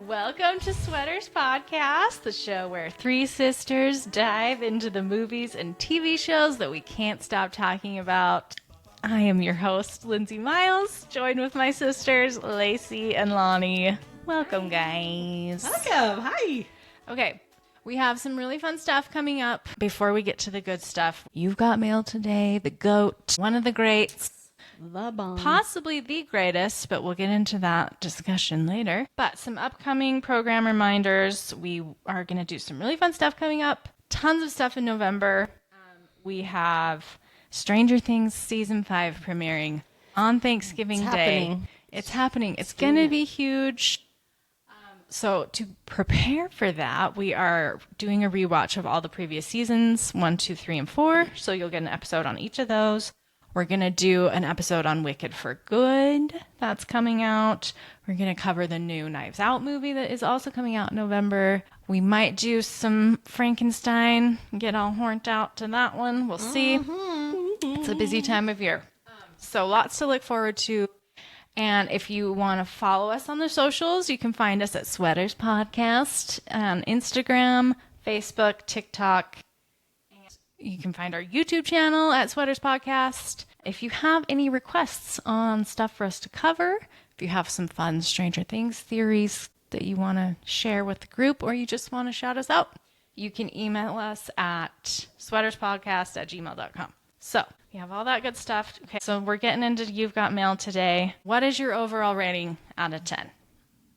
Welcome to Sweaters Podcast, the show where three sisters dive into the movies and TV shows that we can't stop talking about. I am your host, Lindsay Miles, joined with my sisters, Lacey and Lonnie. Welcome, guys. Welcome. Hi. Okay, we have some really fun stuff coming up. Before we get to the good stuff, You've Got Mail today, The GOAT, one of the greats. The bomb. Possibly the greatest, but we'll get into that discussion later. But some upcoming program reminders. We are going to do some really fun stuff coming up. Tons of stuff in November. We have Stranger Things Season 5 premiering on Thanksgiving Day. It's happening. It's going to be huge. So to prepare for that, we are doing a rewatch of all the previous seasons, 1, 2, 3, and 4. So you'll get an episode on each of those. We're going to do an episode on Wicked for Good. That's coming out. We're going to cover the new Knives Out movie that is also coming out in November. We might do some Frankenstein, get all horned out to that one. We'll see. It's a busy time of year. So lots to look forward to. And if you want to follow us on the socials, you can find us at Sweaters Podcast on Instagram, Facebook, TikTok. You can find our YouTube channel at Sweaters Podcast. If you have any requests on stuff for us to cover, if you have some fun Stranger Things theories that you want to share with the group, or you just want to shout us out, you can email us at sweaterspodcast@gmail.com. So we have all that good stuff. Okay, so we're getting into You've Got Mail today. What is your overall rating out of 10?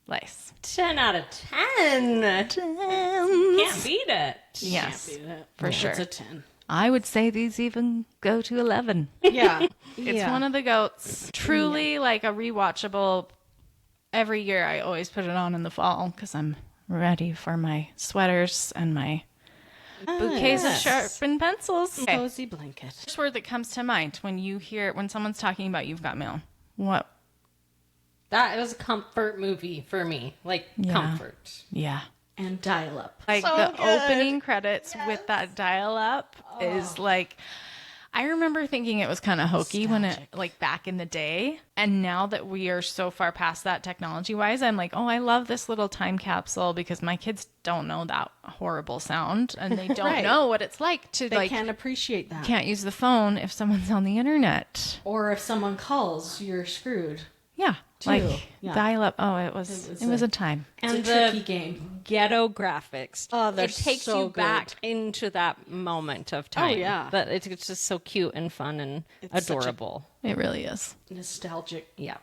Lace. 10 out of 10. 10. Can't beat it. Yes, Can't beat it. for sure. It's a 10. I would say these even go to 11. Yeah. It's one of the GOATs. Truly like a rewatchable. Every year I always put it on in the fall because I'm ready for my sweaters and my bouquets of sharpened pencils. Okay. Cozy blanket. First word that comes to mind when someone's talking about You've Got Mail. What? That was a comfort movie for me. Like, Yeah. comfort. Yeah. And dial up. Like So the good. opening credits with that dial up is like, I remember thinking it was kind of hokey when it, like back in the day. And now that we are so far past that technology wise, I'm like, oh, I love this little time capsule because my kids don't know that horrible sound and they don't Right. know what it's like to They like, can't appreciate that. can't use the phone if someone's on the internet. Or if someone calls, you're screwed. Yeah. Too. Like Yeah. dial up. Oh, it was a time. It's And a the tricky game. ghetto graphics. Oh, they're it takes so you back good. into that moment of time. yeah. But it's just so cute and fun and It's such a- adorable. It really is. Nostalgic. Yeah.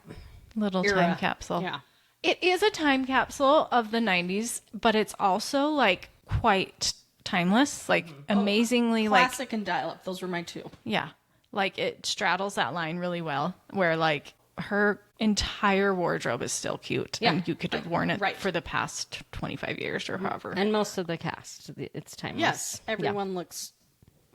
Little Era. time capsule. Yeah. It is a time capsule of the 90s, but it's also like quite timeless, like amazingly Classic and dial up. Those were my two. yeah, like it straddles that line really well where like her entire wardrobe is still cute and you could have worn it Right. for the past 25 years or however. And most of the cast, it's timeless. Yes. Everyone looks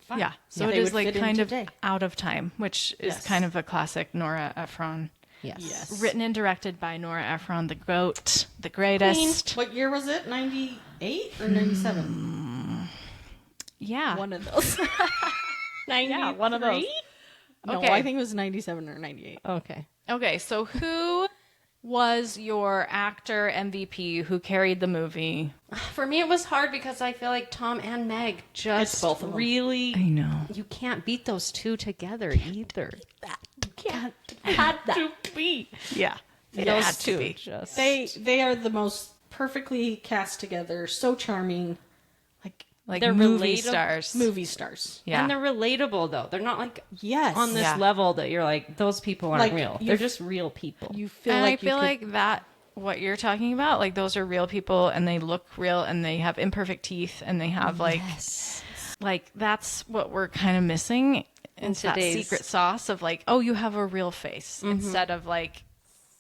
fine. Yeah, so Yeah, it they is would like fit in kind of today. out of time, which is Yes. kind of a classic Nora Ephron. Yes. Yes. Written and directed by Nora Ephron, the GOAT, the greatest. What year was it? 98 or 97? Yeah. One of those. Yeah, one of those. No, Okay. I think it was 97 or 98. Okay. Okay, so who was your actor MVP who carried the movie? For me, it was hard because I feel like Tom and Meg just It's both of them. really. I know. You can't beat those two together either. You can't had that. Yeah. Those two just They are the most perfectly cast together, so charming, Like They're movie relatable- stars. movie stars. Yeah. and they're relatable though. They're not like Yes. on this Yeah. level that you're like those people aren't Like, real. you They're f- just real people. You feel and like I feel you could, like that what you're talking about, like those are real people and they look real and they have imperfect teeth and they have like that's what we're kind of missing in that today's- secret sauce of like, oh, you have a real face instead of like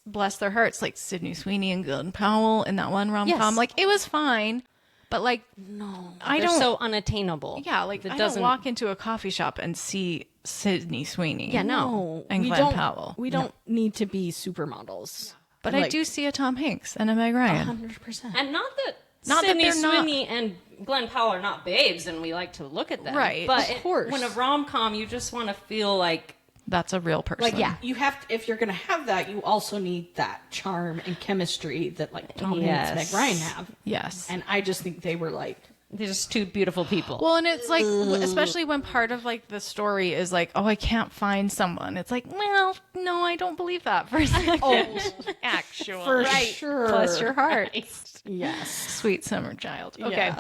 bless their hearts, like Sydney Sweeney and Glenn Powell in that one rom-com. Yes. Like it was fine, but like no. I They're don't so unattainable. yeah, like That I doesn't don't walk into a coffee shop and see Sydney Sweeney. Yeah, no. No, And we Glenn don't. Powell. We don't need to be supermodels. But I do see a Tom Hanks and a Meg Ryan. 100%. And not that Not that Sydney they're not- Sweeney and Glenn Powell are not babes and we like to look at them. Right. But Of course. when a rom-com, you just want to feel like That's a real person. Like, yeah. You have to, if you're going to have that, you also need that charm and chemistry that like Tom Hanks and Meg Ryan have. Yes. And I just think they were like, They're just two beautiful people. Well, and it's like, especially when part of like the story is like, oh, I can't find someone. It's like, well, no, I don't believe that for a second. Actually, for sure. Bless your heart, Yes. sweet summer child. Okay,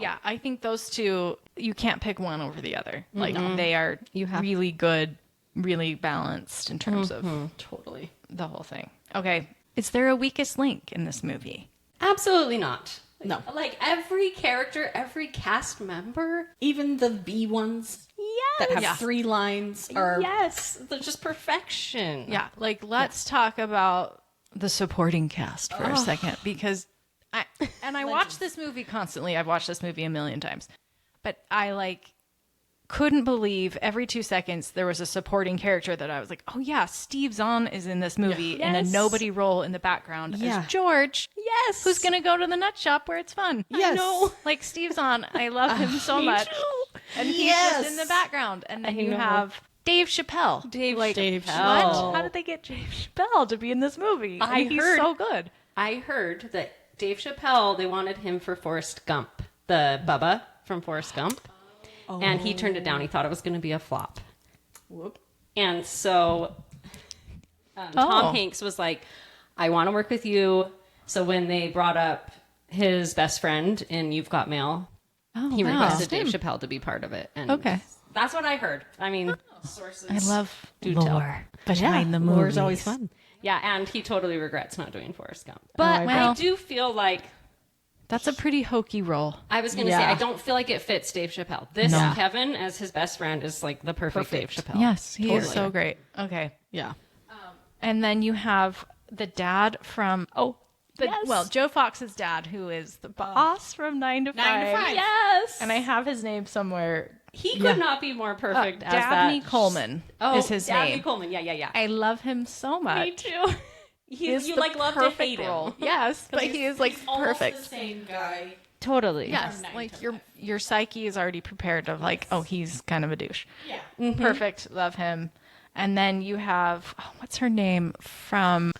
Yeah. I think those two, you can't pick one over the other. Like they are really good, really balanced in terms of Totally. the whole thing. Okay, is there a weakest link in this movie? Absolutely not. No. Like every character, every cast member. Even the B ones that have 3 lines are Yes, they're just perfection. Yeah, like let's talk about the supporting cast for a second because I watch this movie constantly. I've watched this movie a million times. But I like couldn't believe every 2 seconds there was a supporting character that I was like, "Oh yeah, Steve Zahn is in this movie in a Yes. nobody role in the background Yeah. as George." Yes. Who's going to go to the nut shop where it's fun? Yes. I know. Like Steve Zahn, I love him so much. And he's just in the background. And then you have Dave Chappelle. Dave Dave Chappelle. What? How did they get Dave Chappelle to be in this movie? I He's heard- so good. I heard that Dave Chappelle, they wanted him for Forrest Gump, the Bubba from Forrest Gump. And he turned it down. He thought it was going to be a flop. Whoop. And so Tom Hanks was like, I want to work with you. So when they brought up his best friend in You've Got Mail, he requested Dave Chappelle to be part of it. And Okay. that's what I heard. I mean, sources. I love do tell. lore behind the movies. Lore's always fun. Yeah, and he totally regrets not doing Forrest Gump. But well- I do feel like, That's a pretty hokey role. I was going to say, I don't feel like it fits Dave Chappelle. This No. Kevin as his best friend is like the perfect Dave Chappelle. Yes, he is Totally. so great. Okay. Yeah. And then you have the dad from Joe Fox's dad, who is the boss from 9 to 5. 9 to 5. Yes. And I have his name somewhere. He could not be more perfect as Dabney that. Coleman is his Dabney name. Coleman. Yeah. I love him so much. Me too. He's You the like love to perfect hate role. him. Yes, but he is like perfect. same guy. Totally. Yes, From 9 like to your psyche is already prepared of like, oh, he's kind of a douche. Yeah. Perfect, love him. And then you have what's her name from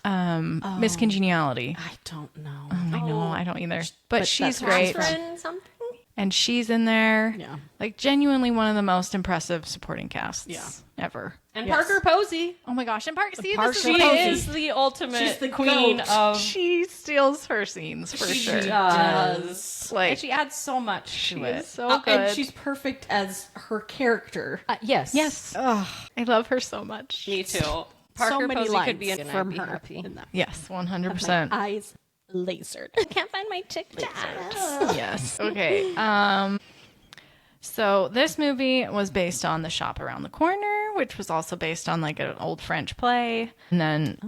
Miss Congeniality. I don't know. I know, I don't either. But she's that's where she's great, Catherine something. and she's in there. Yeah. Like genuinely one of the most impressive supporting casts Yeah. ever. And Yes. Parker Posey. Oh my gosh! And Parker, see, Parker this She is Posey. is the ultimate She's the queen goat. of. she steals her scenes for sure. does. Like And she adds so much she to is it. so good. And she's perfect as her character. Yes. yes, I love her so much. Me too. Parker so many Posey lines could be in from I'd be her happy. in that. Yes, 100%. Eyes lasered. Can't find my TikTok. Yes. Okay. So this movie was based on The Shop Around the Corner, which was also based on like an old French play. And then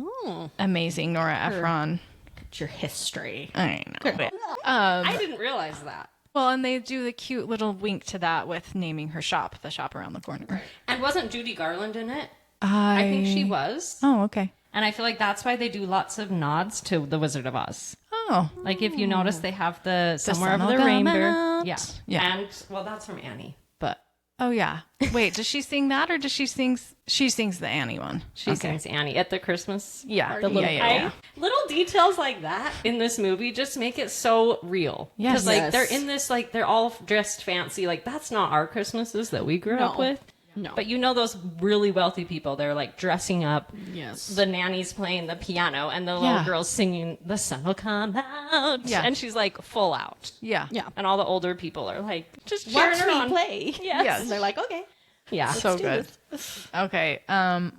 amazing Nora Ephron. It's your history. I know. I didn't realize that. Well, and they do the cute little wink to that with naming her shop, The Shop Around the Corner. And wasn't Judy Garland in it? I think she was. Oh, okay. And I feel like that's why they do lots of nods to The Wizard of Oz. Oh. Like if you notice, they have the Somewhere sun Over will the come Rainbow. out. Yeah. Yeah. And well, that's from Annie, but Oh, yeah. Wait, does she sing that or does she sings the Annie one? she sings Annie at the Christmas. Yeah. The little, yeah. little details like that in this movie just make it so real. Yes. Because like Yes. they're in this, like they're all dressed fancy. Like that's not our Christmases that we grew up No. with. No. But you know those really wealthy people, they're like dressing up. Yes. The nanny's playing the piano and the little Yeah. girl's singing The Sun Will Come Out. Yeah. And she's like full out. Yeah. Yeah. And all the older people are like just cheering Watch her me on. play. Yes. Yes. And they're like, okay. Yeah. So do good. Okay,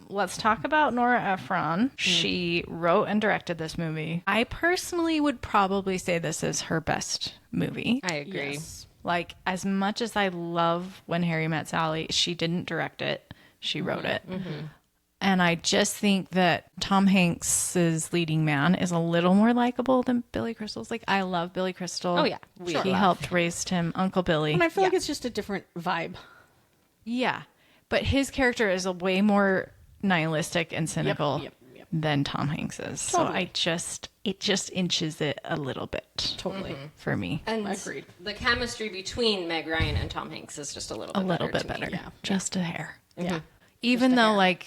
let's talk about Nora Ephron. She wrote and directed this movie. I personally would probably say this is her best movie. I agree. Yes. Like, as much as I love When Harry Met Sally, she didn't direct it. She wrote it. And I just think that Tom Hanks's leading man is a little more likable than Billy Crystal's. Like, I love Billy Crystal. Oh, yeah. He helped raise him, Uncle Billy. And I feel like it's just a different vibe. Yeah, but his character is a way more nihilistic and cynical yep. than Tom Hanks is. So Totally. it just inches it a little bit Totally. for me. And Agreed. the chemistry between Meg Ryan and Tom Hanks is just a little A bit little better bit to me. better. Just a hair. Yeah. Even a though hair. like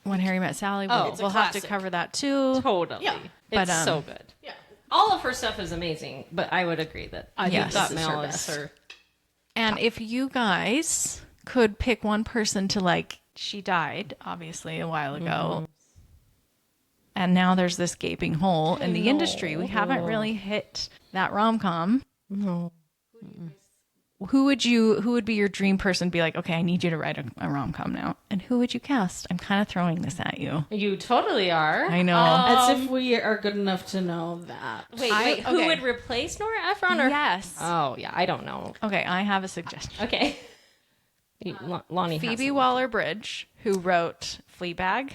When Harry Met Sally, we'll, It's a we'll have to classic. cover that too. Totally. Yeah. It's But, so good. Yeah. All of her stuff is amazing, but I would agree that I Yes. think Got this is her Mail is best. her. And if you guys could pick one person to like, she died obviously a while ago. And now there's this gaping hole in the industry. We haven't really hit that rom-com. No. Who would be your dream person? Be like, okay, I need you to write a rom-com now. And who would you cast? I'm kind of throwing this at you. You totally are. I know. As if we are good enough to know that. Wait, who okay. would replace Nora Ephron? Or... Yes. Oh, yeah, I don't know. Okay, I have a suggestion. Okay. Lonnie has Phoebe some. Waller-Bridge, who wrote Fleabag,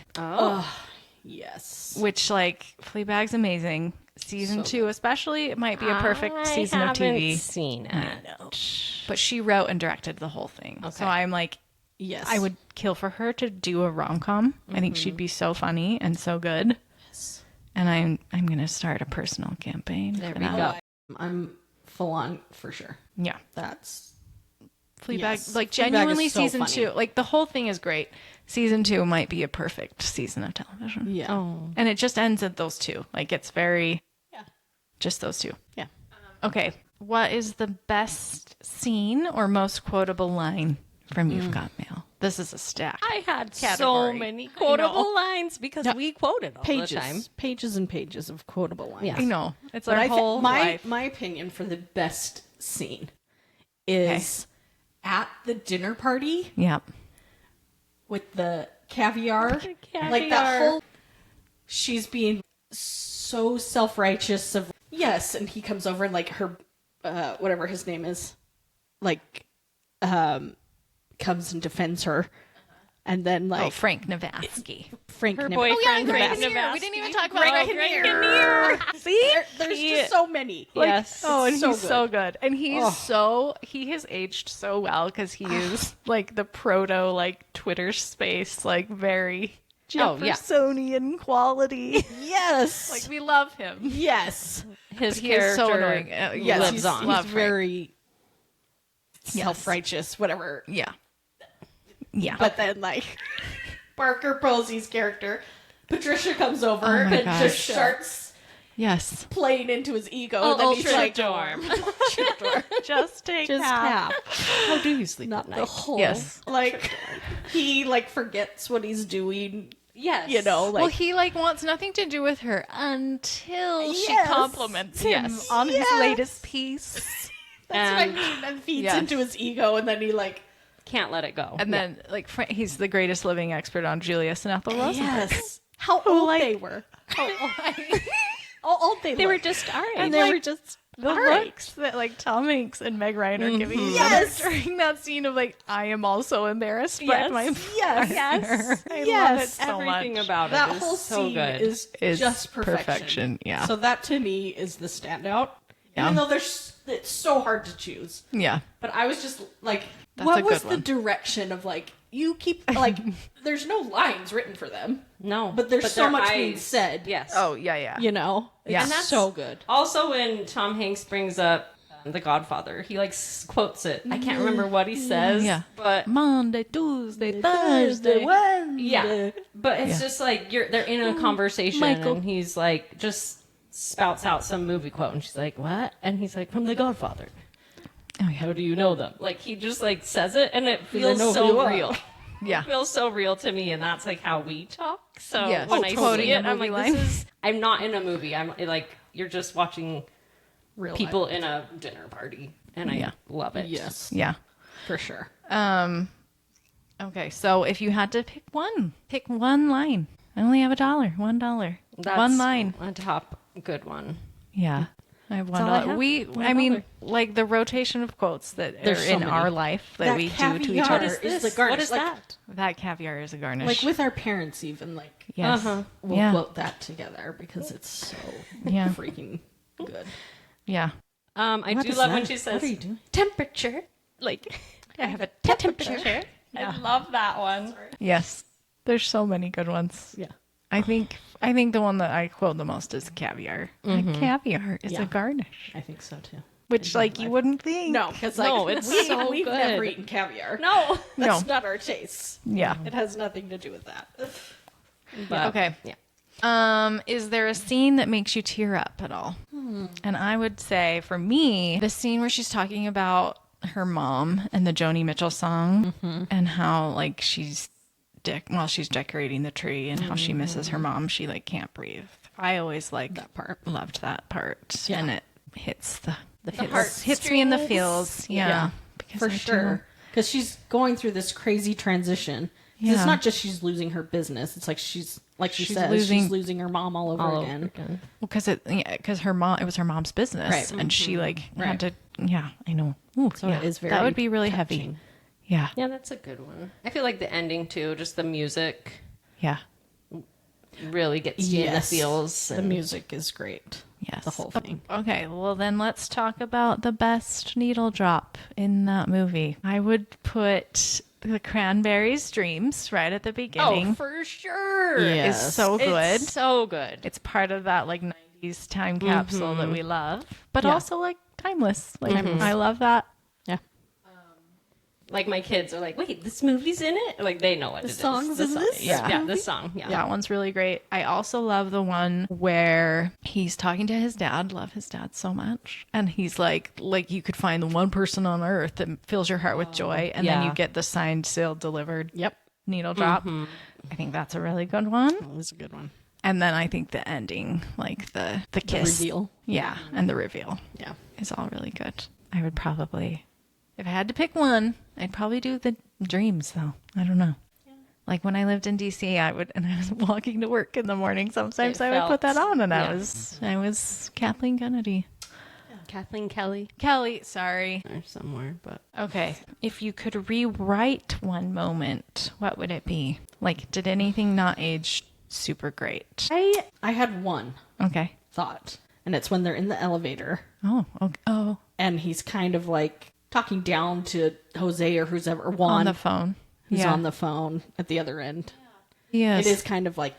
Yes. which like Fleabag's amazing. Season 2 especially, it might be a perfect season of haven't TV. seen it. But she wrote and directed the whole thing. So Okay. I'm like, Yes. I would kill for her to do a rom-com. I think she'd be so funny and so good. Yes. And I'm gonna start a personal campaign. There for we that. go. I'm full on for sure. Yeah. That's Fleabag, Yes. like Fleabag genuinely is so season funny. 2, like the whole thing is great. Season 2 might be a perfect season of television. yeah. Oh. And it just ends at those two. Like it's very Yeah. just those two. Yeah. Okay. What is the best scene or most quotable line from You've Got Mail? This is a stack. I had so Category. many I know. quotable lines because we quoted all Pages, the time. pages and pages of quotable lines. Yeah. I know. It's But our I think whole life. my opinion for the best scene is at the dinner party Yeah. with the caviar. Like caviar. that whole she's being so self-righteous of yes, and he comes over and like her whatever his name is like comes and defends her. And then like Oh, Frank Navasky. Frank Her Navasky. boyfriend, Greg Greg Kinnear. Navasky. We didn't even talk about Greg Greg Kinnear. See? There's just so many. Yes. Oh, and so he's good. so good. And he's he has aged so well because he is like the proto like Twitter space, like very Oh, yeah. Jeffersonian quality. Yes. Like we love him. yes. His He is so character annoying. Yes, lives he's, on. he's Love Frank. very self-righteous, whatever. Yeah. Yeah. But then, like, Parker Posey's character, Patricia comes over Oh my and gosh. just starts yes. playing into his ego. Oh, and then he's ultra like, dorm. Just take just half. half. How do you sleep Not at the night? whole. Yes. Like, he, like, forgets what he's doing, Yes. you know, like. Well, he like wants nothing to do with her until she Yes. compliments him Yes. on his Yes. latest piece. that's what I and- mean. And feeds Yes. into his ego, and then he, like, Can't let it go. And then like he's the greatest living expert on Julius and Ethel Rosenberg. yes. How old they were. How old they they were looked. just our age. And they were just. The all right. looks that like Tom Hanks and Meg Ryan are giving each Yes. other during that scene of like, I am also embarrassed by Yes. my Yes. Yes. I love it Yes. so Everything much. about That it is whole so scene good. is just perfection. Yeah. So that to me is the standout. Yeah. Even though it's so hard to choose. Yeah. But I was just like, That's a what was good the one. direction of like you keep like there's no lines written for them, no, but there's so their much being eyes- said. Yes. Oh yeah, yeah. You know, Yeah. it's And that's- so good. Also, when Tom Hanks brings up The Godfather, he like quotes it. I can't remember what he says. Yeah. But Monday, Tuesday, Thursday, Wednesday. yeah. But it's Yeah. just like they're in a conversation, Michael. and he's like just spouts out some movie quote, and she's like, "What?" And he's like, "From The Godfather." Oh yeah. How do you know them? Like he just like says it, and it I feels know who so you are. real. Yeah. It feels so real to me, and that's like how we talk. So Yes. when Oh, I quoting see a it, I'm movie like, line. this is. I'm not in a movie. I'm like, you're just watching Real people in a dinner party, and I Yeah. love it. life. Yes, Yeah. for sure. Okay, so if you had to pick one line. I only have $1. $1. That's one line. a top good one. Yeah. I have $1. all I have. I mean, like the rotation of quotes that There's are so in many. our life that we do to each caviar other. is the garnish. What is like, that? That caviar is a garnish. Like with our parents, even like yes. we'll Yeah. quote that together because it's so Yeah. freaking good. Yeah. I do love when she says What are you doing? temperature. Like I have a temperature. I love that one. Yes. There's so many good ones. Yeah. I think the one that I quote the most is caviar. Like, caviar is Yeah. a garnish. I think so too. which like you wouldn't think. No, because like No, it's so we've good. never eaten caviar. No. That's No. not our taste. Yeah. It has nothing to do with that. But, Okay. Yeah. Is there a scene that makes you tear up at all? And I would say for me, the scene where she's talking about her mom and the Joni Mitchell song and how like she's decorating the tree and how she misses her mom. She like can't breathe. I always like That part. loved that part. Yeah. And it hits the heart hits me in the strings. feels. Yeah. Because For I do- sure. Because she's going through this crazy transition. 'Cause Yeah. It's not just she's losing her business. It's like she's She's she's losing her mom all over All again. over again. Because her mom, it was her mom's business, Right. and she like Right. had to. Yeah, I know. Ooh, So yeah. it is that very would be really heavy. touching. Yeah, Yeah, that's a good one. I feel like the ending too, just the music yeah, really gets you in the Yes. feels. The music is great. yes. The whole thing. Okay, well then let's talk about the best needle drop in that movie. I would put the Cranberries' Dreams right at the beginning. Oh, for sure. Yeah. Is so good. It's so good. It's part of that like 90s time capsule that we love, but Yeah. also like timeless. Like I love that. Yeah. Like my kids are like, wait, this movie's in it? Like they know what it is. song's The in song. this Yeah, the song. Yeah. That one's really great. I also love the one where he's talking to his dad. Love his dad so much. And he's like you could find the one person on earth that fills your heart with joy. And then yeah. you get the signed, sealed, delivered Yep. needle drop. I think that's a really good one. That was a good one. And then I think the ending, like the kiss. reveal. Yeah. And the reveal Yeah. is all really good. I would probably, if I had to pick one, I'd probably do the dreams though. I don't know. Like when I lived in DC, I was walking to work in the morning. Sometimes It I would put that felt- on, and yeah. I was Kathleen Kennedy. Kathleen Kelly Kelly, sorry. or somewhere, but Okay, if you could rewrite one moment, what would it be? Like, did anything not age super great? I had one Okay. thought, and it's when they're in the elevator Oh, oh, and he's kind of like talking down to Jose or who's ever Juan on the phone. who's Yeah, on the phone at the other end. yes. It is kind of like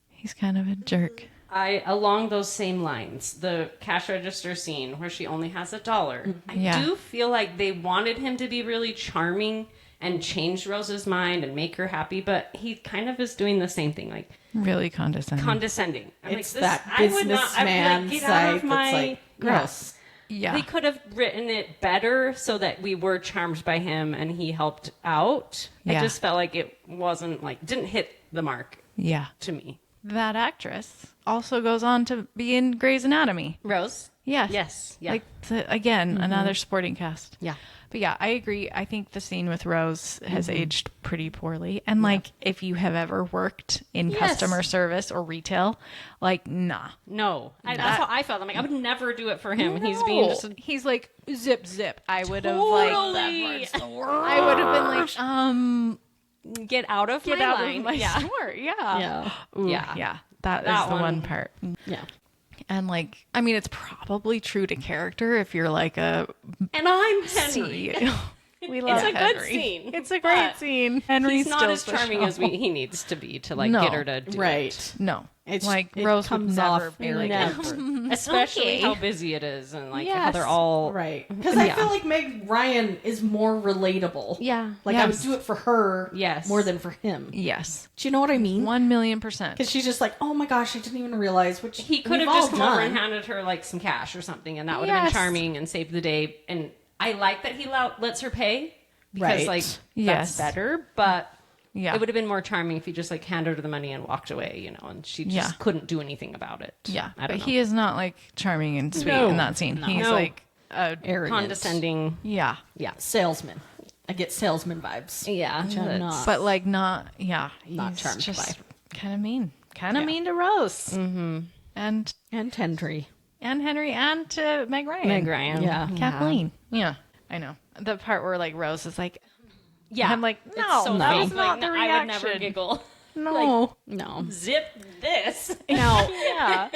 He's kind of a jerk. I along those same lines, the cash register scene where she only has $1. Yeah. I do feel like they wanted him to be really charming and change Rose's mind and make her happy, but he kind of is doing the same thing, like Really condescending. condescending. I'm it's like, that I would not- I'd be businessman like, get out side of my that's like gross. yeah. They could have written it better so that we were charmed by him and he helped out. Yeah. I just felt like it wasn't like didn't hit the mark Yeah. to me. That actress also goes on to be in Grey's Anatomy. Rose? Yes. Yes. Yeah. Like, again, another sporting cast. Yeah. But yeah, I agree. I think the scene with Rose has aged pretty poorly. And like, if you have ever worked in Yes. customer service or retail, like, nah. No. That's how I felt. I'm like, I would never do it for him. He's being just a He's like, zip, zip. I would have Totally. like, I would have been like, get out of get my out line. of my yeah. store. Yeah. Yeah. Ooh, Yeah. yeah. That is That the one one. part. Yeah. And like, I mean, it's probably true to character if you're like a And I'm Henry. we love It's a good Henry. scene, It's a great but scene. Henry's He's not still as charming as he needs to be to like No. get her to do Right. it. No, It's like it Rose would comes never off be like never. Especially Okay. how busy it is and like how Yes. they're all Right. Because I Yeah. feel like Meg Ryan is more relatable. Yeah. Like I would Yes. do it for her Yes. more than for him. Yes, Do you know what I mean? 1,000,000%. Because she's just like, oh my gosh, I didn't even realize. Which He could have we've all just come over done. and handed her like some cash or something, and that would have Yes. been charming and saved the day. And I like that he lets her pay because Right. like Yes. that's better. But Yeah, it would have been more charming if he just like handed her the money and walked away, you know, and she just Yeah. couldn't do anything about it. yeah. I But don't know. he is not like charming and sweet No. in that scene. He's No. like, Arrogant. condescending. yeah, Yeah. salesman. I get salesman vibes. Yeah. Which I'm that's- not. but like not, yeah, Not he's charmed just by. kind of mean, kind of Yeah. mean to Rose, and And Tendry. Henry and to Meg Ryan. Meg Ryan. Yeah. Kathleen. Yeah, I know the part where like Rose is like, Yeah. I'm like, It's no, so that funny. was not the I would never reaction. giggle. no, No. Zip this. Now, yeah,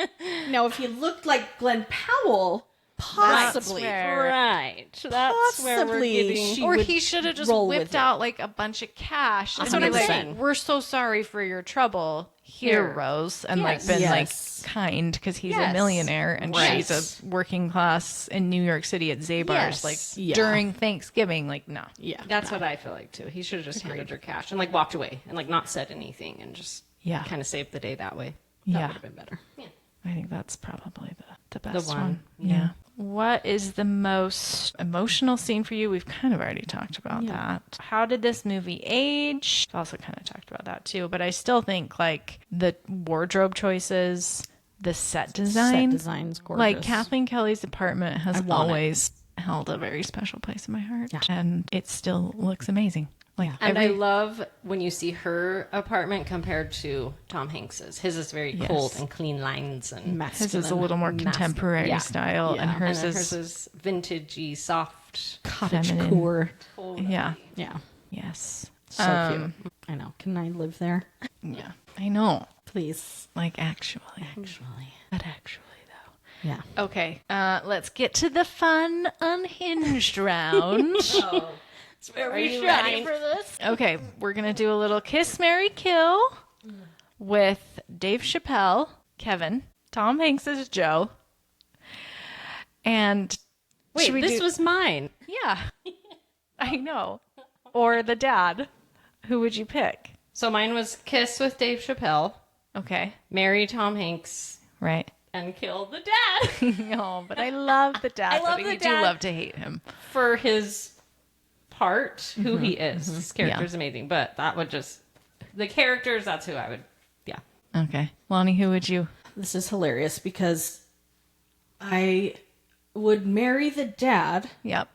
now, if he looked like Glenn Powell, possibly. Right. That's where we're Possibly getting. she or would he should have just roll with whipped it. out like a bunch of cash and That's what be I'm like, saying. we're so sorry for your trouble. heroes and like Yes. been Yes. like kind because he's a Yes. millionaire and Right. she's a working class in New York City at Zabar's Yes. like Yeah. during Thanksgiving. Like, no. Yeah. That's what I feel like too. He should have just handed her cash and like walked away and like not said anything and just Yeah. kind of saved the day that way. That Yeah. would have been better. I think that's probably the best one, one. yeah. Yeah. What is the most emotional scene for you? We've kind of already talked about that. How did this movie age? We've also kind of talked about that too, but I still think like the wardrobe choices, the set design, Set design's gorgeous. like Kathleen Kelly's apartment has want it. always held a very special place in my heart, Yeah. and it still looks amazing. Like And I every, love when you see her apartment compared to Tom Hanks's. His is very Yes. cold and clean lines and masculine. his is a little more contemporary Yeah. style, Yeah. and and hers then is hers is vintagey, soft. cottage feminine. core. yeah, Yeah. yes, So cute. I know. Can I live there? yeah. I know. Please. Like actually, Actually. but actually though. Yeah. Okay, let's get to the fun unhinged round. Are you Ready for this? Okay, we're gonna do a little kiss, marry, kill with Dave Chappelle, Kevin, Tom Hanks as Joe, and Wait, should we this do- was mine. yeah, I know, or the dad. Who would you pick? So mine was kiss with Dave Chappelle, Okay, marry Tom Hanks, right. and kill the dad No, but I love the dad. I love but the you dad. do love to hate him. for his part, who he is. His character Yeah. is amazing, but that would just the characters. That's who I would. Yeah. Okay, Lonnie, who would you? This is hilarious because I would marry the dad Yep.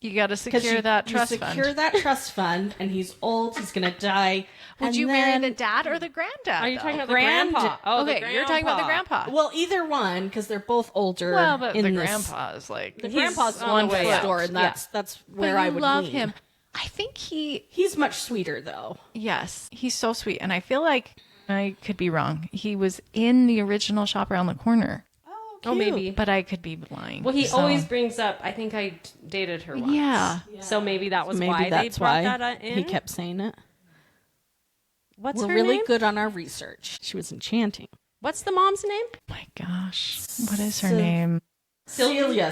You got to because secure that trust secure fund. that trust fund, and he's old. He's gonna die. Would and you then- marry the dad or the granddad? Are you though? talking about Grand- the grandpa? Oh, okay, the you're talking about the grandpa. Well, either one because they're both older. Well, but in the this- grandpa is like The He's grandpa's on one the way foot out. door, and that's but where you I would love lean. him. I think He's much sweeter though. yes, he's so sweet, and I feel like I could be wrong. He was in the original Shop Around the Corner, Oh, maybe. but I could be lying. Well, he so- always brings up. I think I dated her once. Yeah. So maybe that was Maybe why that's they brought why that in. he kept saying it. What's We're her really name? good on our research. She was enchanting. What's the mom's name? My gosh, what is her Sil- name? Cecilia.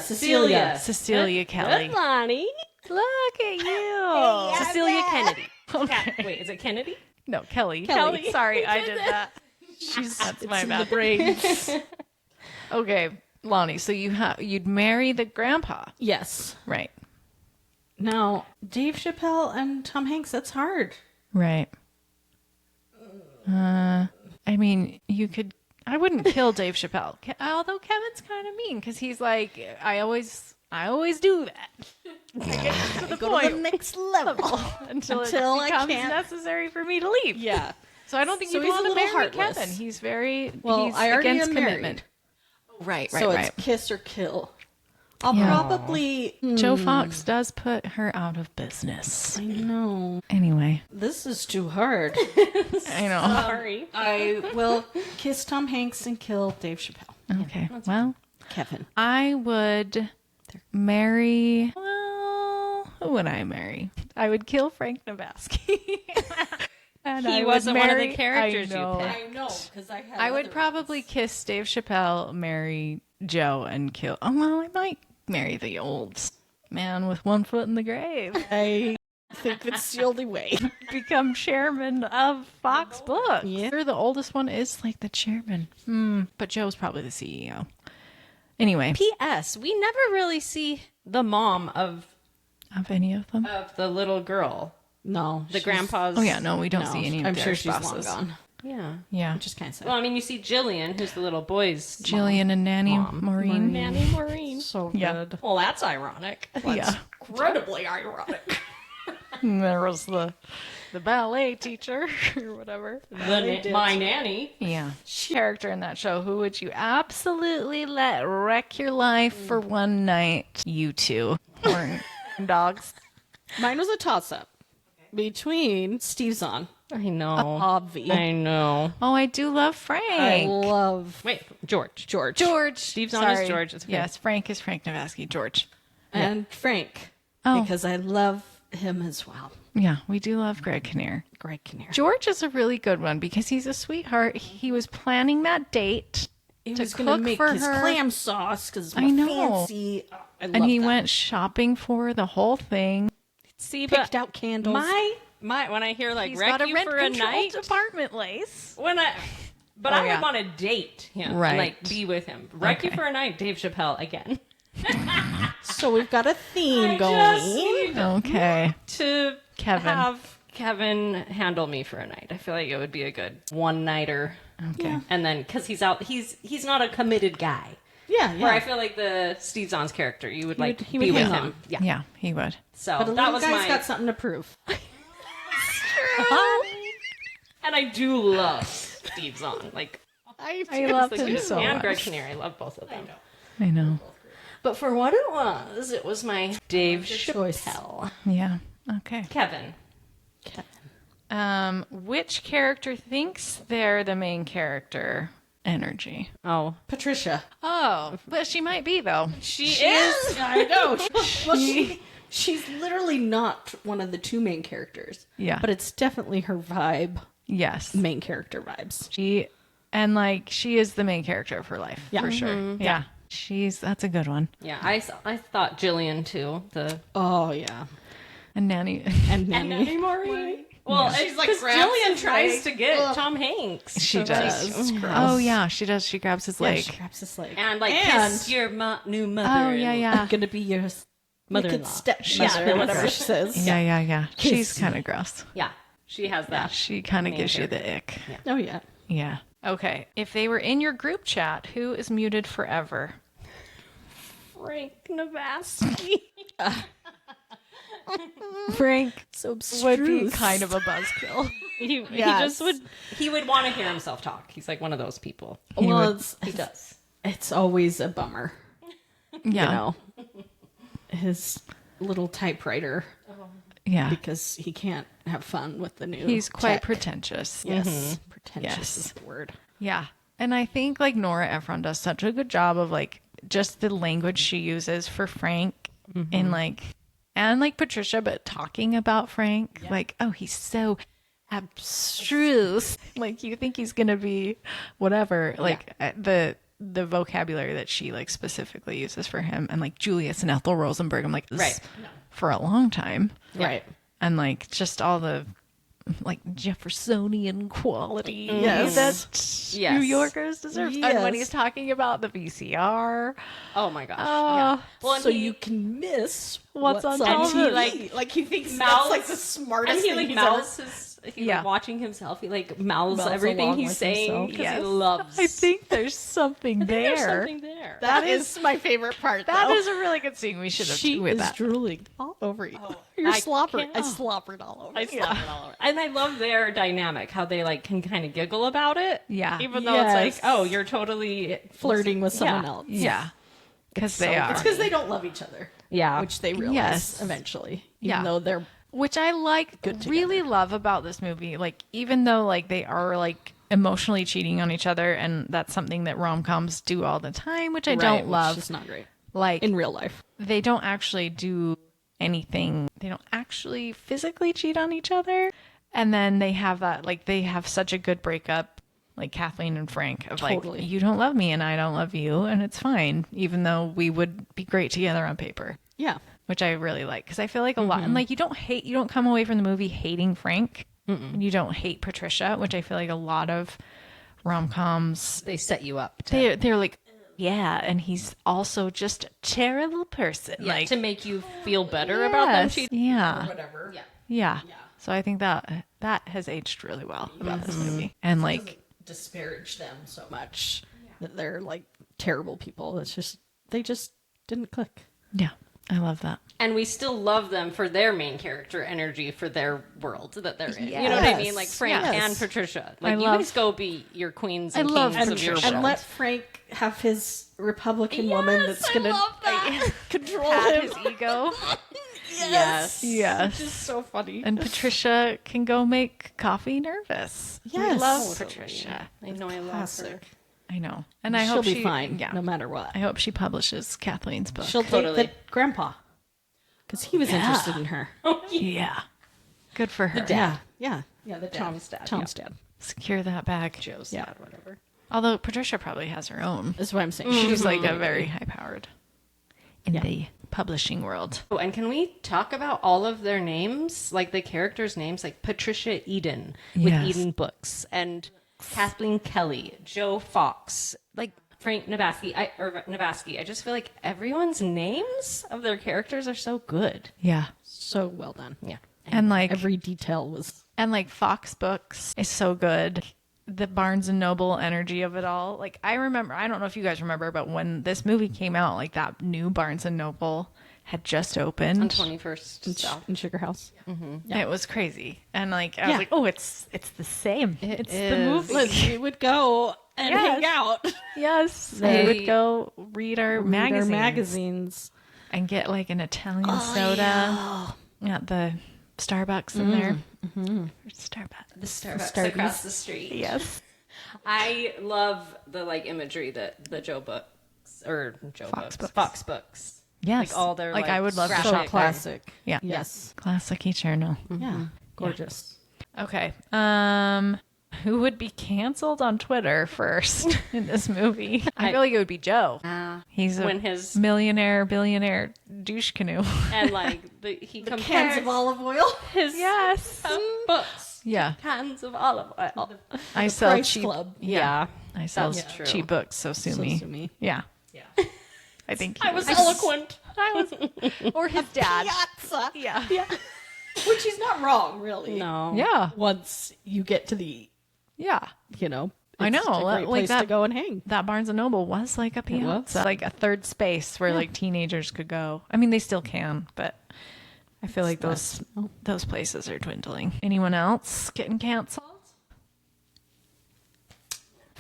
Cecilia Kelly. Good, Lonnie. Look at you. Cecilia Kennedy. Okay. Wait, is it Kennedy? No, Kelly. Kelly. Sorry, I did that. That's my in bad. the brains. Okay, Lonnie. So you'd marry the grandpa, Yes. right? Now, Dave Chappelle and Tom Hanks, that's hard. Right. I mean, you could. I wouldn't kill Dave Chappelle, although Kevin's kind of mean because he's like, I always do that. I get to the Go to the point next level. until it I becomes can't. necessary for me to leave. Yeah. So I don't think So you'd he's a want to little marry heartless. Kevin. He's very Well, he's I already against am married. commitment. Right, So it's kiss or kill. I'll Yeah. probably. Joe Fox does put her out of business. I know. Anyway, This is too hard. I know. Sorry. I will kiss Tom Hanks and kill Dave Chappelle. Okay. Well, Kevin. I would marry. Well, who would I marry? I would kill Frank Navasky. And He I would wasn't one of the marry- characters you I know. picked. I know, because I had. I would other probably kiss Dave Chappelle, marry Joe, and kill. Oh well, I might marry the old man with one foot in the grave. I think that's the only way. Become chairman of Fox Books. Yeah. Sure, the oldest one is like the chairman. But Joe's probably the CEO. Anyway, P.S. We never really see the mom of of any of them. the little girl. No, The grandpa's. Oh yeah, no, we don't see any of I'm their sure she's spouses. long gone. Yeah. Yeah, Which is kind of sad. Well, I mean, you see Jillian, who's the little boy's Jillian and Nanny Maureen. Nanny Maureen. so Yeah. good. Well, that's ironic. Yeah, Incredibly ironic. and there was the ballet teacher or whatever. My nanny. Yeah, character in that show. Who would you absolutely let wreck your life for one night? You two, horn dogs. Mine was a toss-up between Steve Zahn, I know. Obvi. I know. Oh, I do love I Frank. love Wait, George. George. Steve Zahn is Sorry. George. It's okay. Yes, Frank is Frank Navasky. George. And Frank, Oh. because I love him as well. Yeah, we do love Greg Kinnear. Greg Kinnear. George is a really good one because he's a sweetheart. He was planning that date He to was going to cook make for his her. clam sauce because I know. fancy. Oh, I love And he that. went shopping for the whole thing. See, Picked out candles. my when I hear like He's wreck got a you rent for a controlled night, apartment, Lace. but Oh, I yeah. would want to date him, Right. and, like be with him. Wreck you Okay. for a night, Dave Chappelle again. So we've got a theme going. Just need Okay. to Kevin. have Kevin handle me for a night. I feel like it would be a good one nighter. Okay. And then because he's out, he's not a committed guy. Yeah, yeah. Where I feel like the Steve Zahn's character, you would like he be would with hang him. on. Yeah. Yeah, he would. So but the that little was guy's my. got something to prove. And I do love Steve Zahn. Like I love like, him so and much. Greg Kinnear. I love both of them. I know. But for what it was my Dave choice. Chappelle. Yeah. Okay. Kevin. Which character thinks they're the main character? Energy. Oh, Patricia. Oh, but she might be though. she is. I know. Well, she's literally not one of the two main characters. Yeah. But it's definitely her vibe, Yes. main character vibes. She is the main character of her life for sure. Yeah. That's a good one. Yeah, I thought Jillian too. The Oh, yeah. And Nanny. And Nanny. Maury. Well, She's like because grabs Jillian his tries leg. to get Tom Hanks. She So, does. like, Oh yeah, she does. She grabs his Yeah, leg. she grabs his leg. and like And- kiss your new mother. Oh yeah, yeah. I'm gonna be your Mother-in-law. wicked stepmother, Yeah, or whatever she says. Yeah. She's Kiss kind of gross. Yeah, she has that. She kind of Main gives you character. the ick. Oh, yeah. Yeah. Okay. If they were in your group chat, who is muted forever? Frank Navasky. Frank So would be kind of a buzzkill. He Yes. he would want to hear himself talk. He's like one of those people. Well, He does. it's always a bummer, Yeah. you know. His little typewriter, Yeah. because he can't have fun with the new He's quite tech. pretentious. Yes. Pretentious Yes. is the word. Yeah. And I think like Nora Ephron does such a good job of like just the language she uses for Frank and like Patricia, but talking about Frank, like, oh, he's so abstruse. Like you think he's gonna be whatever. Like the vocabulary that she like specifically uses for him, and like Julius and Ethel Rosenberg, I'm like, this Right. for a long time, Right. and like just all the like Jeffersonian quality Yes. that Yes. New Yorkers deserve. And when Yes. he's talking about the VCR, Oh my gosh. Oh. Yeah. Well, and So he- you can miss What's on TV. TV. Like he thinks Mouths- that's like the smartest and he thing like he's mouths his. He's Yeah. like watching himself. He like mouths Mouths everything along he's with saying himself. because Yes. he loves. I think there's something there. there's something there. That is my favorite part. That though. is a really good scene. We should have She with is that. drooling all over you. You're I slobbering. I can't- slobbered all over. I you. slap it all over. And I love their dynamic, how they like can kind of giggle about it. Yeah. Even though it's Yes. like, oh, you're totally Flirting with someone Yeah. else. Yeah, because they so are. It's because they don't love each other. Yeah. Which they realize Yes. eventually. Yeah. Even though they're Which I like, really love about this movie. Like, even though like they are like emotionally cheating on each other, and that's something that rom-coms do all the time, which I don't love. Which is not great. Like In real life. they don't actually do anything. They don't actually physically cheat on each other. And then they have that, like, they have such a good breakup, like Kathleen and Frank, of Totally. like, you don't love me and I don't love you, and it's fine, even though we would be great together on paper, Yeah. which I really like. Because I feel like a lot, and like, you don't come away from the movie hating Frank. You don't hate Patricia, which I feel like a lot of rom-coms, they set you up to, they're like, yeah, and he's also just a terrible person. Like, to make you feel better about them yes, cheating. yeah. Whatever. Yeah. So I think that has aged really well about this movie. And like, Disparage them so much that they're like terrible people. It's just they just didn't click. yeah, I love that. And we still love them for their main character energy for their world that they're in. You know what I mean? Like Frank Yes. and Patricia. Like I you love- guys go be your queens I and love kings of your Patricia. world. And let Frank have his Republican woman that's I gonna love that. control Pat him. his ego. Yes. Yes. Which is so funny. And Patricia can go make coffee nervous. We Yes. love Totally. Patricia. I know I love her. Classic. I know. And I She'll hope be she, fine Yeah. no matter what. I hope she publishes Kathleen's book. She'll Totally. date the grandpa because he was interested in her. Yeah. Good for her. Yeah. The dad. Tom's dad, Tom's dad. Secure that bag. Joe's Yeah. dad, whatever. Although Patricia probably has her own. That's what I'm saying. She's like a very high powered in the publishing world. Oh, and can we talk about all of their names? Like the characters' names, like Patricia Eden with Yes. Eden Books, and Kathleen Kelly, Joe Fox, like Frank Navasky. I just feel like everyone's names of their characters are so good. Yeah. so well done. Yeah. And like Every detail was. and like Fox Books is so good. The Barnes and Noble energy of it all. Like I remember, I don't know if you guys remember, but when this movie came out, like that new Barnes and Noble had just opened. On 21st South. In Sugar House. It was crazy. And like I was like, "Oh, it's the same. It's the is. movie." Liz, we would go and Yes. hang out. Yes. They- We would go read our Magazines. and get like an Italian soda at the Starbucks in there. Starbucks. The Starbucks Starbucks. across the street. Yes. I love the like imagery that the Joe Books or Joe Fox Books, Books. Fox Books. Yes. Like all their like I would love to graphic shop So classic. Yeah. Yes. Classic Eternal. Yeah. Gorgeous. Okay. Who would be canceled on Twitter first in this movie? I feel like it would be Joe. He's a when his millionaire, billionaire douche canoe. and like he compares Cans of olive oil. his Yes. books, Yeah. cans of olive oil. I sell Price cheap. Club. Yeah. I sell That's true. cheap books, so sue me. sue me. Yeah. Yeah. I think I was eloquent. or his dad. Piazza. Yeah. Which is not wrong, really. No. Yeah. Once you get to the, Yeah. I know, it's a great like place that- to go and hang. That Barnes and Noble was like a piazza, like a third space where like teenagers could go. I mean, they still can, but I feel like those places are dwindling. Anyone else getting canceled?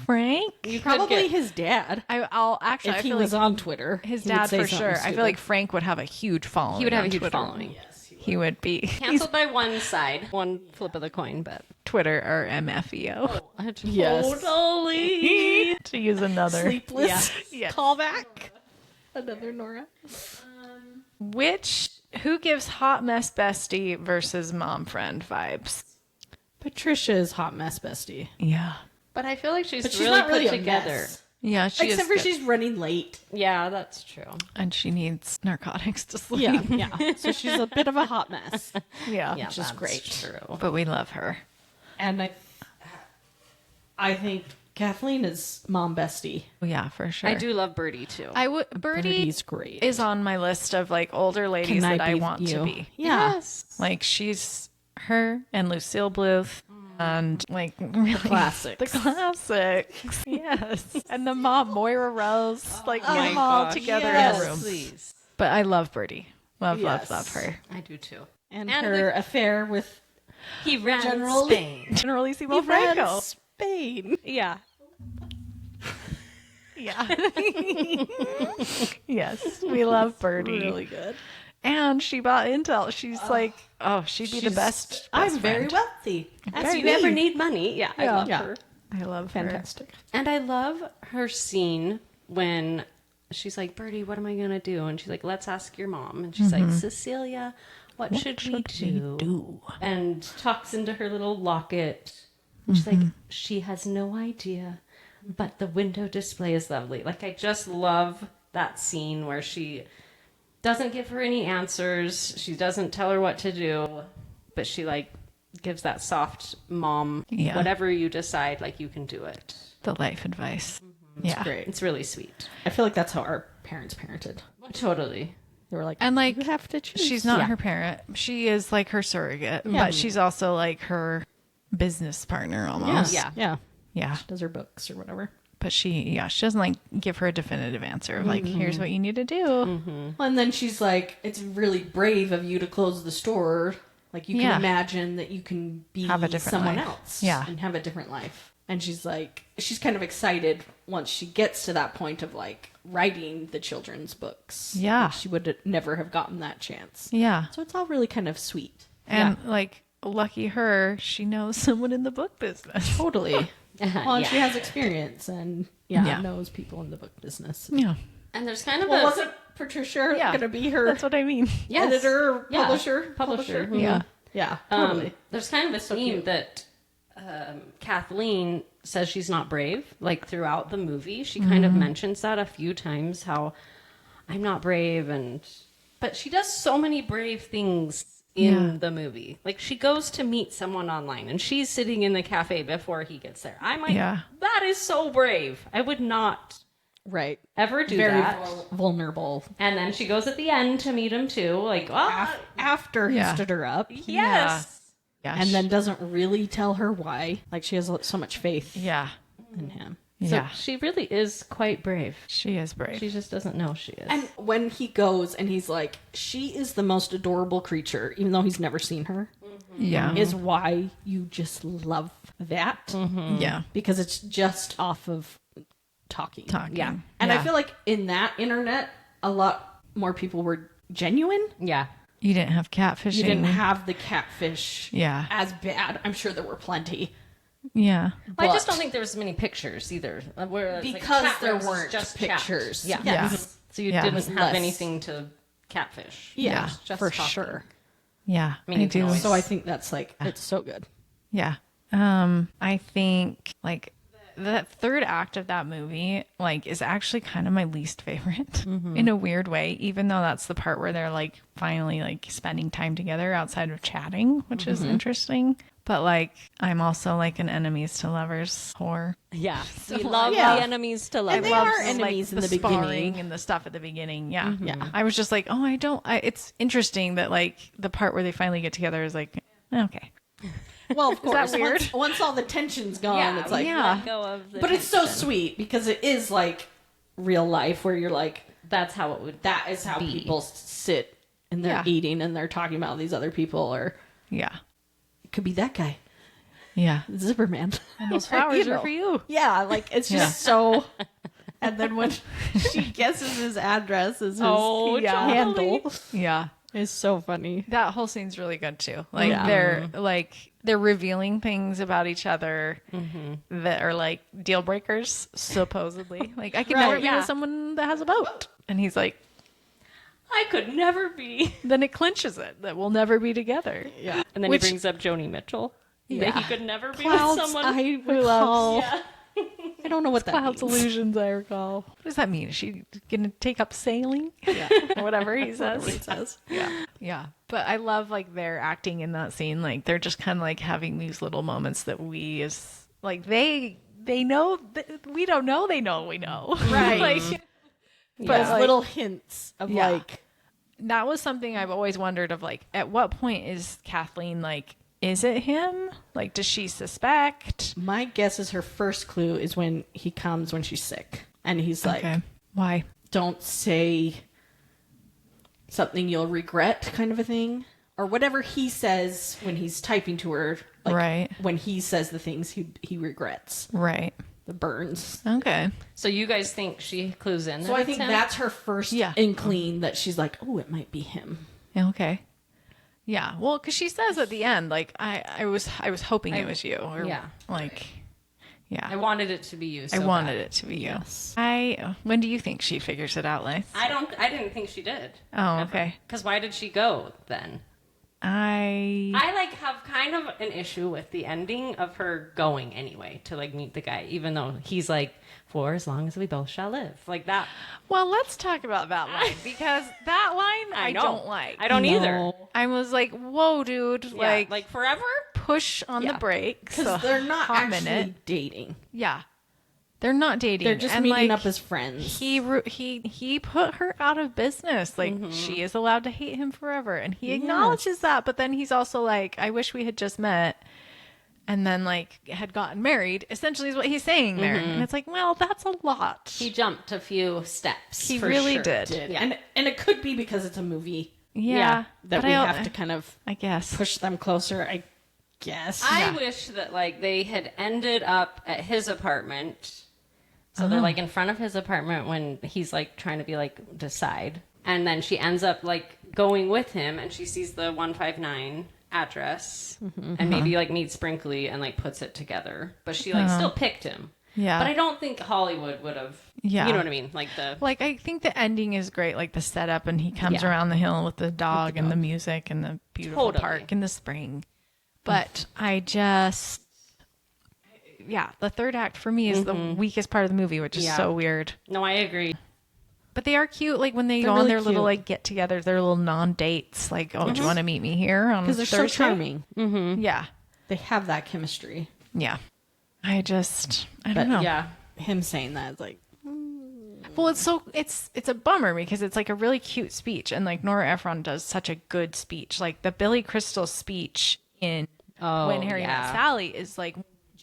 Frank? You could Probably get- his dad. I'll actually. If I he feel was like on Twitter, his he would dad say for something sure. I stupid. feel like Frank would have a huge following. He would have on a huge Twitter. following. He would be Canceled by one side, one flip of the coin, but Twitter or MFEO Yes. totally. to use another. Sleepless Yes. callback. Another Nora. Who gives hot mess bestie versus mom friend vibes? Patricia's hot mess bestie. Yeah. But I feel like she's, But she's really not really put a together. mess. Yeah, she Except is for good. she's running late. Yeah, that's true. And she needs narcotics to sleep. Yeah. So she's a bit of a hot mess. Yeah. Yeah, Which is that's great. True. But we love her. And I think Kathleen is mom bestie. Yeah, for sure. I do love Birdie too. I would. Birdie Birdie's great. is on my list of like older ladies Can that I be want to you? be. Yeah. Yes. Like she's her and Lucille Bluth and like really Classics. the classics. Yes. And the mom Moira Rose. Like get my them all gosh. together Yes. in a room. Please. But I love Birdie. Love, Yes. love her. I do too. And And her affair with He ran General Spain. Generalissimo Ran Franco. Spain. Yeah. Yeah. Yes, we love Birdie. Really good. And she bought Intel. She's like, oh, she'd be the best. I'm very friend. wealthy. As That's you me. never need money. Yeah, I love Yeah. her. I love her. Fantastic. And I love her scene when she's like, Birdie, what am I going to do? And she's like, let's ask your mom. And she's like, Cecilia, what should we do? And talks into her little locket. And she's like, she has no idea, but the window display is lovely. Like, I just love that scene where she doesn't give her any answers. She doesn't tell her what to do, but she like gives that soft mom, Yeah. whatever you decide, like you can do it. The life advice. Yeah. Great. It's really sweet. I feel like that's how our parents parented. Totally. They were like, And like, you have to choose. she's not Yeah. her parent. She is like her surrogate, but she's also like her business partner almost. Yeah. Yeah. Yeah. Does her books or whatever. But she doesn't like give her a definitive answer of like, here's what you need to do. Well, and then she's like, it's really brave of you to close the store. Like, you can Yeah. imagine that you can be Have a different someone life. else. Yeah. And have a different life. And she's like, she's kind of excited once she gets to that point of like writing the children's books. Yeah. She would never have gotten that chance. Yeah. So it's all really kind of sweet. And like, lucky her, she knows someone in the book business. Totally. Well, and Yeah. she has experience and Yeah. knows people in the book business. Yeah. And there's kind of Well, a wasn't Patricia Yeah. going to be her That's what I mean. Yes. editor, Yeah. publisher? Publisher. Yeah. Yeah, totally. There's kind of a theme that Kathleen says she's not brave. Like throughout the movie, she kind of mentions that a few times, how I'm not brave, but she does so many brave things in the movie. Like she goes to meet someone online and she's sitting in the cafe before he gets there. I'm like, that is so brave. I would not Right. ever do Very that. vulnerable. And then she goes at the end to meet him too. Like, After he stood her up. yes. Yeah. And then doesn't really tell her why. Like she has so much faith Yeah. in him. So Yeah. she really is quite brave. She is brave. She just doesn't know she is. And when he goes and he's like, she is the most adorable creature, even though he's never seen her, yeah. is why you just love that. Yeah. Because it's just off of talking. Yeah. And Yeah. I feel like in that internet, a lot more people were genuine. yeah. You didn't have catfishing. You didn't have the catfish Yeah. as bad. I'm sure there were plenty. Yeah. I just But- don't think there was many pictures either. Where it's like Because chat there rooms is weren't just pictures. Chat. Yeah. Yes. So you Yeah. didn't have Less. anything to catfish. Yeah, Just for talking. sure. Yeah. mean, I you can do. always- So I think that's like, it's so good. Yeah. I think like that third act of that movie like is actually kind of my least favorite in a weird way, even though that's the part where they're like finally like spending time together outside of chatting, which is interesting. But like I'm also like an enemies to lovers whore. Yeah. We love yeah. the enemies to love. And they Love, are enemies in the sparring beginning. and the stuff at the beginning. Yeah. Yeah. I was just like, oh, it's interesting that like the part where they finally get together is like, okay. Well, of course. that weird? Once all the tension's gone, it's like, yeah. Let go of the but it's so tension. sweet because it is like real life where you're like, That's how it would. that is how people sit and they're Yeah. eating and they're talking about these other people, or Yeah. it could be that guy, Yeah. Zipperman. And those flowers You are know. for you. Yeah, like it's just so. And then when she guesses his address as his handle, Yeah. is so funny. That whole scene's really good too. Like Yeah. they're revealing things about each other Mm-hmm. that are like deal breakers, supposedly. Like I could never be with someone that has a boat. And he's like, I could never be. then it clinches it that we'll never be together. Yeah. And then Which- he brings up Joni Mitchell. Yeah. That he could never be Clouds, with someone. I recall. Yeah. I don't know what that Clouds means. illusions, I recall. What does that mean? Is she gonna take up sailing? Yeah. Or whatever he says. What he says. Yeah. Yeah. But I love like their acting in that scene. Like they're just kind of like having these little moments that we as like they know that we don't know they know we know. Right. like But like, little hints of Yeah. like, that was something I've always wondered of like at what point is Kathleen like is it him? Like does she suspect? my guess is her first clue is when he comes when she's sick. And he's like, Why? don't say something you'll regret, kind of a thing. Or whatever he says when he's typing to her. Like, Right. when he says the things he regrets. Right. The burns. Okay. So you guys think she clues in? So that I it's think him? that's her first Yeah. inkling that she's like, oh, it might be him. Okay. Yeah. Well, because she says at the end, like I was hoping it was you. Or, yeah. Like. Yeah. I wanted it to be you. So I wanted bad. it to be you. Yes. When do you think she figures it out, Liz? I didn't think she did. Oh, okay. Because why did she go then? I I like have kind of an issue with the ending of her going anyway to like meet the guy, even though he's like, for as long as we both shall live, like that. well, let's talk about that line because that line I know. don't like. I don't either. I was like, whoa, dude, Yeah, like forever. push on the brakes. Because they're not a actually minute. dating. Yeah, they're not dating. They're just and, meeting like, up as friends. he put her out of business. Like she is allowed to hate him forever, and he acknowledges that. But then he's also like, I wish we had just met, and then like had gotten married. Essentially, is what he's saying there, and it's like, well, that's a lot. He jumped a few steps. He for really sure. did. Yeah. And it could be because it's a movie Yeah, that but we I- have to kind of I guess. push them closer, I guess. I wish that like they had ended up at his apartment. So they're like in front of his apartment when he's like trying to be like decide. And then she ends up like going with him and she sees the 159 address and maybe like meets Brinkley and like puts it together. But she like still picked him. Yeah. But I don't think Hollywood would have Yeah. You know what I mean? Like the Like, I think the ending is great, like the setup, and he comes Yeah. around the hill with the dog and the music and the beautiful Totally. park in the spring. But I just, yeah, the third act for me is the weakest part of the movie, which is Yeah. so weird. No, I agree. But they are cute, like when they They're go on really their little cute. like get-togethers, their little non-dates, like, oh, do you want to meet me here on Because they're so Thursday? charming. Yeah, They have that chemistry. yeah. I don't But know. Yeah. Him saying that is like, Well, it's a bummer because it's like a really cute speech, and like Nora Ephron does such a good speech. Like the Billy Crystal speech in When Harry Met Sally is like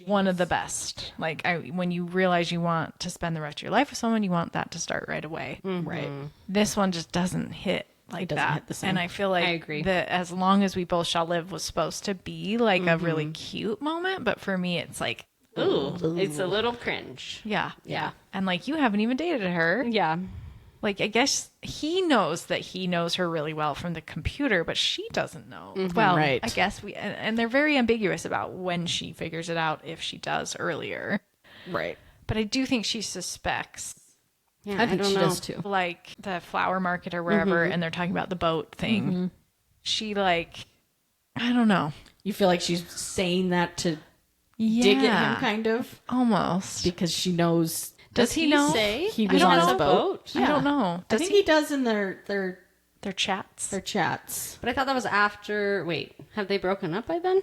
one of the best. Like when you realize you want to spend the rest of your life with someone, you want that to start right away. right. This one just doesn't hit like doesn't that. hit the same. And I feel like I agree. that As Long as We Both Shall Live was supposed to be like a really cute moment, but for me, it's like, Ooh, it's a little cringe. yeah, Yeah. and like you haven't even dated her. Yeah. Like, I guess he knows that he knows her really well from the computer, but she doesn't know. Well, Right. I guess and they're very ambiguous about when she figures it out, if she does earlier. Right. But I do think she suspects, Yeah, I think don't she know. does too. like, the flower market or wherever, and they're talking about the boat thing. She, like, I don't know. You feel like she's saying that to Yeah. dig at him, kind of, Almost. because she knows. Does he know? say He I was don't on know. his boat? I don't know. I Does think he? he does in their Their chats? their chats. But I thought that was after. Wait, have they broken up by then?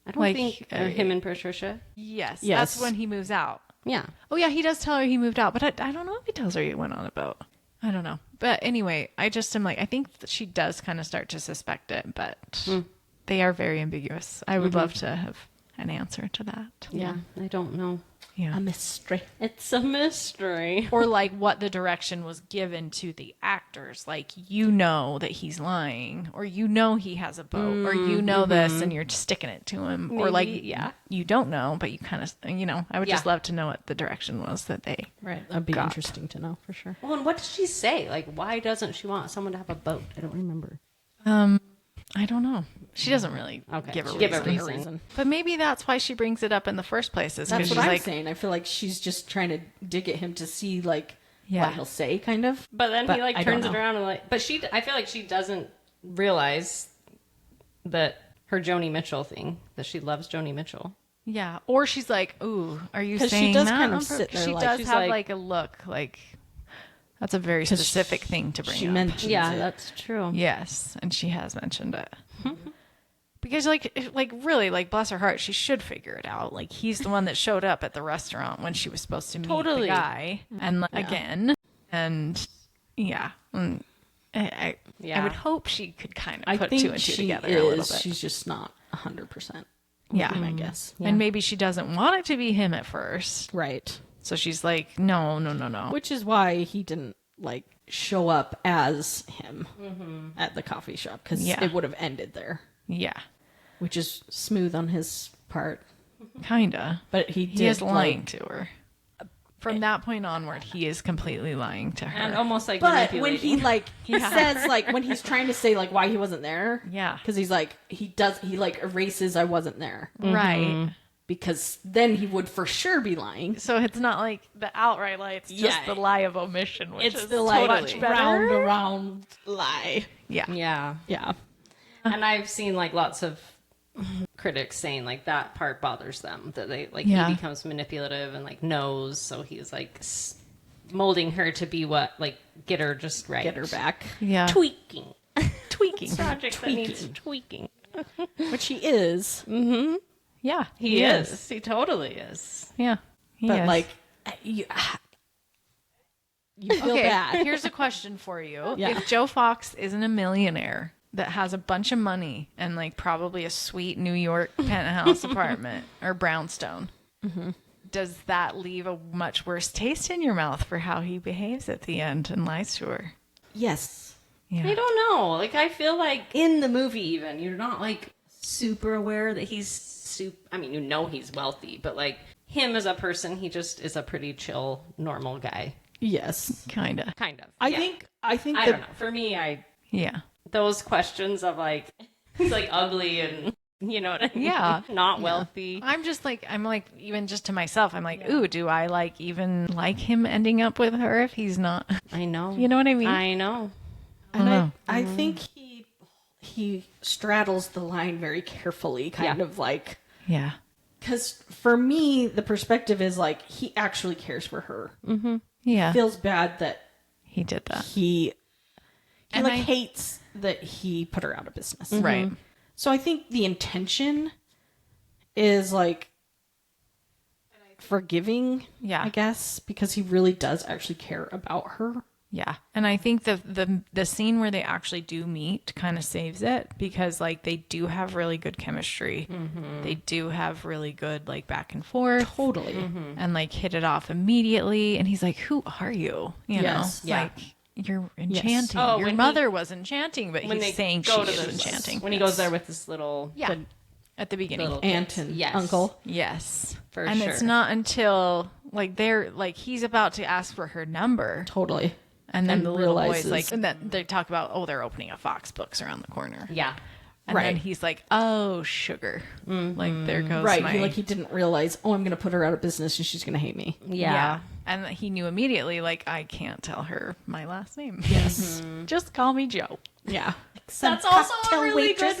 I don't Like, think him and Patricia. Yes. Yes. That's when he moves out. Yeah. Oh yeah, he does tell her he moved out, but I don't know if he tells her he went on a boat. I don't know. But anyway, I just am like, I think that she does kind of start to suspect it, but they are very ambiguous. I would love to have an answer to that. Yeah. I don't know. Yeah. A mystery. It's a mystery. Or like what the direction was given to the actors. Like, you know that he's lying, or you know he has a boat, or you know this and you're just sticking it to him. Or like, Maybe, yeah. you don't know, but you kind of, I would just Yeah. love to know what the direction was that they. Right. That'd be Got. interesting to know for sure. Well, and what did she say? Like, why doesn't she want someone to have a boat? I don't remember. I don't know. She doesn't really Okay. give a Give reason. a reason. But maybe that's why she brings it up in the first place. Is That's because what she's I'm like, saying. I feel like she's just trying to dig at him to see like Yeah. what he'll say, kind of. But then But he like I don't turns it know. around and like. But I feel like she doesn't realize that her Joni Mitchell thing, that she loves Joni Mitchell. yeah. Or she's like, ooh, are you 'Cause she saying does that? kind of on pur-" sit there she like- does she's have like- like a look like that's a very 'Cause specific thing to bring She up. mentions it. that's true. Yes, and she has mentioned it. Because like really, like, bless her heart, she should figure it out. Like, he's the one that showed up at the restaurant when she was supposed to meet Totally. the guy, and like, again, and yeah, I Yeah. would hope she could kind of I put think two and two she together a little is. bit. She's just not 100%. Yeah. I guess. And maybe she doesn't want it to be him at first, Right. so she's like, no. Which is why he didn't like show up as him at the coffee shop, because Yeah. it would have ended there, Yeah, which is smooth on his part. kinda. But he He is did lying like, to her. From that point onward, he is completely lying to her. And almost like but when he manipulating. like he says like when he's trying to say like why he wasn't there, Yeah. because he's like he like erases I wasn't there, Right. because then he would for sure be lying. So it's not like the outright lie, it's just Yeah. the lie of omission, which It's is the like much better. round around lie. Yeah. Yeah. Yeah. And I've seen like lots of critics saying like that part bothers them, that they like Yeah. he becomes manipulative and like knows, so he's like molding her to be what, like, get her just right, Get her back, Yeah. tweaking Tweaking. project that needs tweaking. which he is. Yeah. He is. He totally is. Yeah. He But is. like you feel okay, bad. here's a question for you. Yeah. If Joe Fox isn't a millionaire that has a bunch of money and like probably a sweet New York penthouse apartment or brownstone, does that leave a much worse taste in your mouth for how he behaves at the end and lies to her? Yes. Yeah. I don't know. Like, I feel like in the movie, even, you're not like super aware that he's I mean, you know he's wealthy, but like him as a person, he just is a pretty chill, normal guy. Yes. Kinda. Kind of. I Yeah. think I that don't know. For me, Yeah. those questions of like, he's like ugly and You know what I mean? Yeah. Not wealthy. I'm like, even just to myself, I'm like, ooh, do I like even like him ending up with her if he's not? I know. You know what I mean? I know. And I think he straddles the line very carefully, kind of like, Yeah. because for me, the perspective is like he actually cares for her. Yeah. Feels bad that He did that. he And like I- hates that he put her out of business. Right. So I think the intention is like forgiving, Yeah. I guess, because he really does actually care about her. Yeah. And I think the scene where they actually do meet kind of saves it because like they do have really good chemistry. They do have really good like back and forth. Totally. And like hit it off immediately. And he's like, "Who are you?" You Yes. know, Yeah. like you're enchanting. Oh, Your when mother was enchanting, but When he's they saying she go to is the- enchanting. When he goes there with this little Yeah. At the beginning. little Aunt kids. and Yes. uncle. Yes. For and sure. it's not until like they're like he's about to ask for her number. Totally. And then And the little realizes- boy's like, and then they talk about, oh, they're opening a Fox Books around the corner. Yeah. And Right. then he's like, oh, sugar. Like, there goes Right. my... He didn't realize, oh, I'm going to put her out of business and she's going to hate me. Yeah. And he knew immediately, like, I can't tell her my last name. Yes. Just call me Joe. Yeah. That's also a really good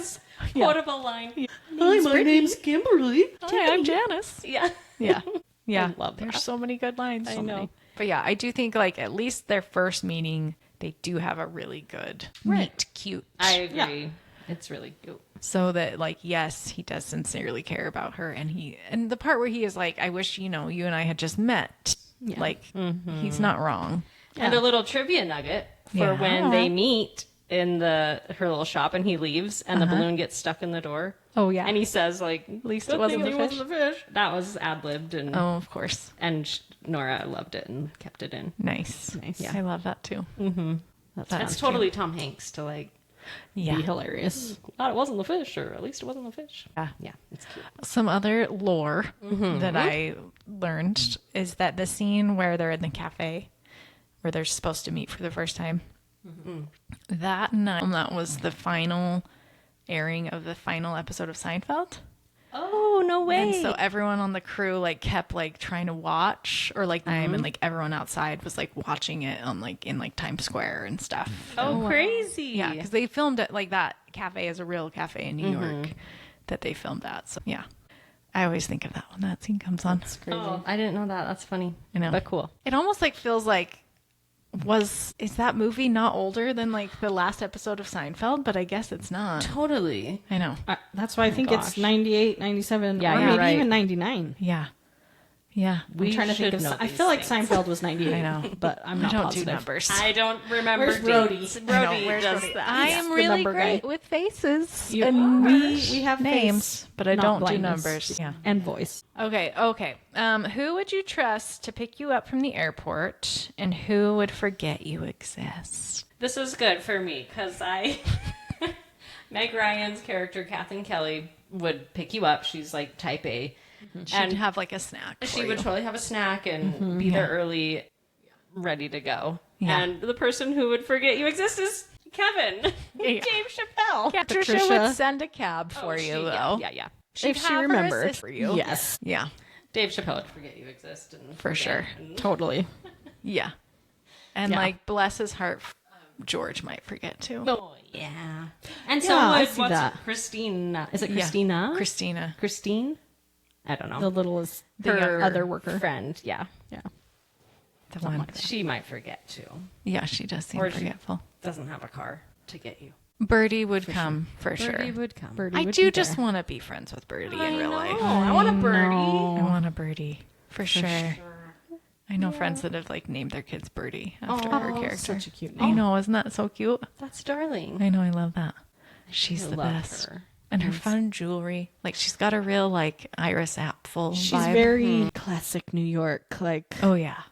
quotable line. Hi, my name's Kimberly. Hi, I'm Janice. Yeah. Yeah. Yeah. I love There's that. so many good lines. I So know. many. But yeah, I do think, like, at least their first meeting, they do have a really good, neat, cute. I agree. It's really cute. So that, like, yes, he does sincerely care about her, and the part where he is like, I wish, you know, you and I had just met. Like, he's not wrong. And a little trivia nugget for Yeah. when they meet in her little shop and he leaves and the balloon gets stuck in the door. Oh, yeah. And he says like, At least "Good it wasn't thing the it fish." wasn't the fish. That was ad-libbed and Oh, of course. Nora loved it and kept it in. Nice. Nice. Yeah. I love that too. That's That's totally Tom Hanks to like, Yeah. be hilarious. thought it wasn't the fish, or at least it wasn't the fish. Yeah. Yeah, it's cute. Some other lore that I learned is that the scene where they're in the cafe, where they're supposed to meet for the first time, that night, that was the final airing of the final episode of Seinfeld. Oh, no way. And so everyone on the crew like kept like trying to watch, or like and like everyone outside was like watching it on like in like Times Square and stuff. oh, crazy. Yeah, because they filmed it like that cafe is a real cafe in New York that they filmed at. So yeah, I always think of that when that scene comes on. Oh, I didn't know that. That's funny. I know. But cool. It almost like feels like is that movie not older than like the last episode of Seinfeld? But I guess it's not. Totally. I know. That's why I think gosh. it's 98, 97, Yeah, or you're maybe right. even 99. Yeah. Yeah. I'm trying to think of. I feel like Seinfeld was 98. I know. but I'm I not don't positive. do numbers. I don't remember. Where's dates. Brody? Brody Where's does Brody? that. I He's am the really number great guy. with faces You and are. We have names, face, but I not don't do blindness. numbers. Yeah. And voice. Okay. Who would you trust to pick you up from the airport, and who would forget you exist? This is good for me because Meg Ryan's character, Kathleen Kelly, would pick you up. She's like type A. And have like a snack. She for would you. totally have a snack and be there early, ready to go. Yeah. And the person who would forget you exist is Kevin. Yeah. Dave Chappelle. Yeah, Patricia Patricia. would send a cab Oh, for you, she- though. Yeah. She'd If she have her remembered. assist for you. Yes. Yeah. Dave Chappelle would forget you exist. And For forget sure. and- Totally. Yeah. And Yeah. like, bless his heart, George might forget too. Oh, yeah. And so Yeah, I would, see what's that. Christina? Is it Yeah. Christina? Christina. Christine? I don't know. The littlest, the Her other worker. friend, yeah. Yeah. The one. She might forget too. Yeah, she does seem Or she- forgetful. Doesn't have a car to get you. Birdie would come for sure. Birdie would come. Birdie I would do be just there. want to be friends with Birdie I in real know. life. I want a birdie. I want a Birdie for sure. I know friends that have like named their kids Birdie after her character. Such a cute I name. know, isn't that so cute? That's darling. I know, I love that. She's I the love best. her. And her fun jewelry. Like she's got a real like Iris Apfel She's vibe. very classic New York, like Oh yeah.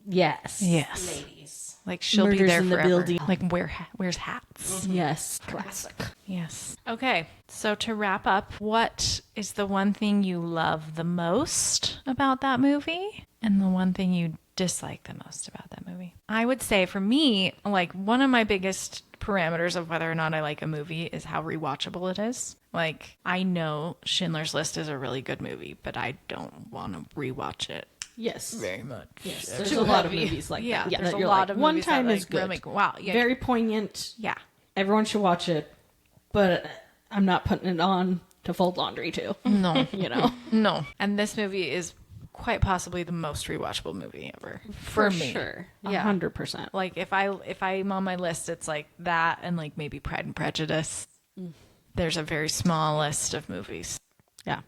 Yes. Yes. Ladies. Like she'll be Murders there in the forever. building. Like wears hats. yes, classic. Yes. Okay. So to wrap up, what is the one thing you love the most about that movie and the one thing you dislike the most about that movie? I would say for me, like one of my biggest parameters of whether or not I like a movie is how rewatchable it is. Like, I know Schindler's List is a really good movie, but I don't want to rewatch it Yes. very much. Yes. There's a lot of movies like Yeah, that. there's that a you're lot like, of one movies time that, is like, good. I'm like, wow, yeah, Very poignant. yeah. Everyone should watch it, but I'm not putting it on to fold laundry to. No, You know? no. And this movie is quite possibly the most rewatchable movie ever for me. Sure. 100%. Like if I'm on my list, it's like that and like maybe Pride and Prejudice. There's a very small list of movies. Yeah.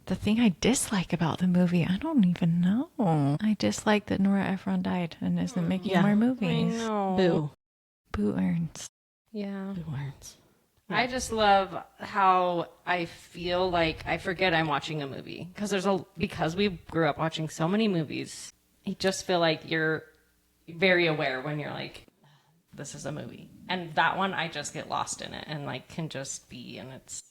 The thing I dislike about the movie, I don't even know. I dislike that Nora Ephron died and isn't making Yeah. more I movies. know. Boo. Boo earns. Yeah. Boo words. I just love how I feel like I forget I'm watching a movie because we grew up watching so many movies. I just feel like you're very aware when you're like, this is a movie, and that one I just get lost in it and like can just be, and it's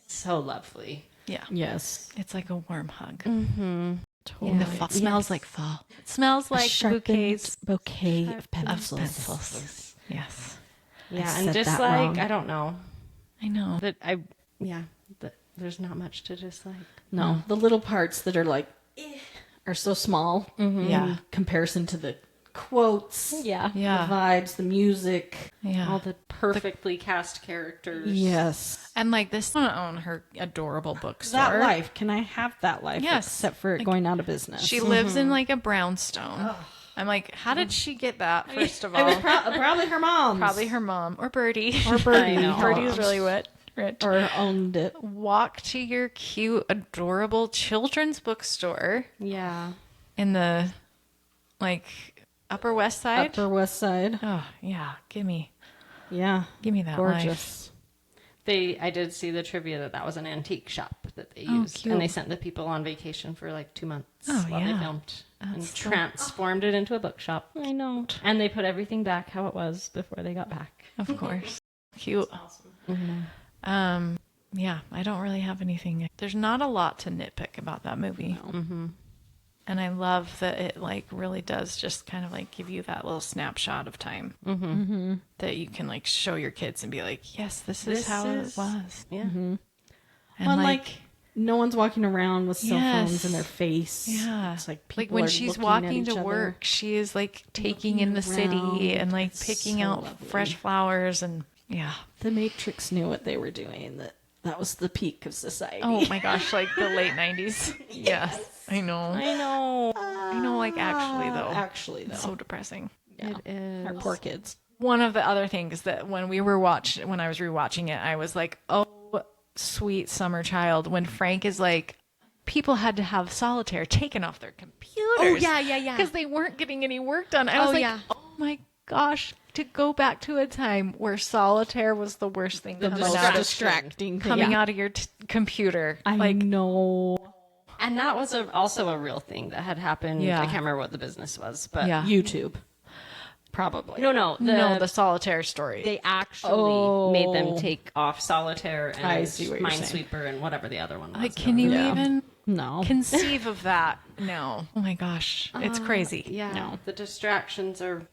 so lovely. Yeah. Yes. It's like a warm hug. Totally. And the fall smells like fall. It smells like bouquets bouquet of of pencils. pencils. Yes. Yeah, said and just that like wrong. I don't know I know. that there's not much to dislike. No, the little parts that are like are so small Yeah. in comparison to the quotes, Yeah. the Yeah. vibes, the music. Yeah. All the perfectly cast characters. Yes. And like this one own her adorable bookstore. That life. Can I have that life? Yes. Except for it going out of business. She lives in like a brownstone. I'm like, how did she get that? First of It was all, probably her mom. probably her mom or Birdie. Or Birdie. I know. Birdie's really rich. Or owned it. Walk to your cute, adorable children's bookstore Yeah. in the like Upper West Side. Upper West Side. Oh yeah, give me Yeah. that life. Gorgeous. I did see the trivia that was an antique shop that they Oh, used, cute. and they sent the people on vacation for like 2 months Oh, while they yeah. filmed, and That's so- transformed it into a bookshop. I know. And they put everything back how it was before they got back. Of course, cute. Yeah, I don't really have anything. There's not a lot to nitpick about that movie. And I love that it like really does just kind of like give you that little snapshot of time that you can like show your kids and be like, yes, this is how it was. Yeah. And Well, like, no one's walking around with cell phones in Yes. their face. yeah, It's like people like when are she's looking at walking each to other. work, she is like taking in the around. city and like It's picking so out lovely. fresh flowers and yeah. The Matrix knew what they were doing. That was the peak of society. Oh my gosh, like the late 90s. Yes, I know. I know. I know, like actually though. Actually, though. So depressing. Yeah. It is. Our poor kids. One of the other things that when I was rewatching it, I was like, oh, sweet summer child. When Frank is like, people had to have solitaire taken off their computers. yeah. Because they weren't getting any work done. I was like, yeah. oh my gosh, to go back to a time where solitaire was the worst thing The coming most out of, distracting thing. coming out of your computer. I like, know. And that was also a real thing that had happened. Yeah. I can't remember what the business was, but yeah. YouTube. Probably. no, the solitaire story. they actually made them take off solitaire and I see what you're saying. Minesweeper and whatever the other one was. like, can you Yeah. even No. conceive of that? No. Oh my gosh. It's crazy. Yeah, No. the distractions are.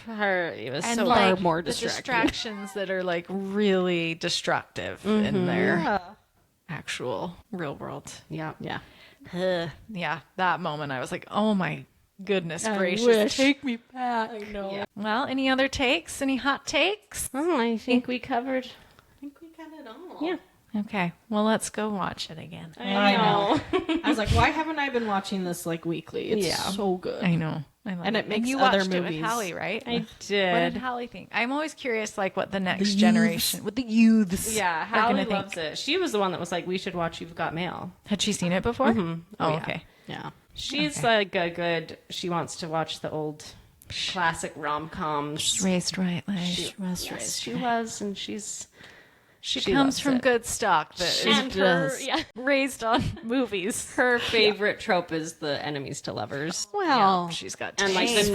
It was And so far like more the distracting. distractions that are like really destructive in their actual real world. yeah. Yeah. Yeah, that moment I was like, oh my goodness I gracious, wish. take me back. I know. Yeah. Well, any other takes? Any hot takes? Oh, I think we covered. I think we got it all. Yeah. Okay, well let's go watch it again. I know. I was like, why haven't I been watching this like weekly? It's Yeah. so good. I know. I love And it makes you other watched it movies- with Hallie, right? I What did did. Hallie think? I'm always curious, like what the next youths. generation, what the youths, Yeah, are Hallie gonna loves think. it. She was the one that was like, "We should watch You've Got Mail." Had she seen it before? Oh, Oh, yeah. okay. Yeah. She's Okay. like a good. She wants to watch the old classic rom coms. Raised right, like She was, and she she comes loves from it. good stock. That is And her, does. yeah, raised on movies. her favorite trope is the enemies to lovers, Well, She's got and like the taste.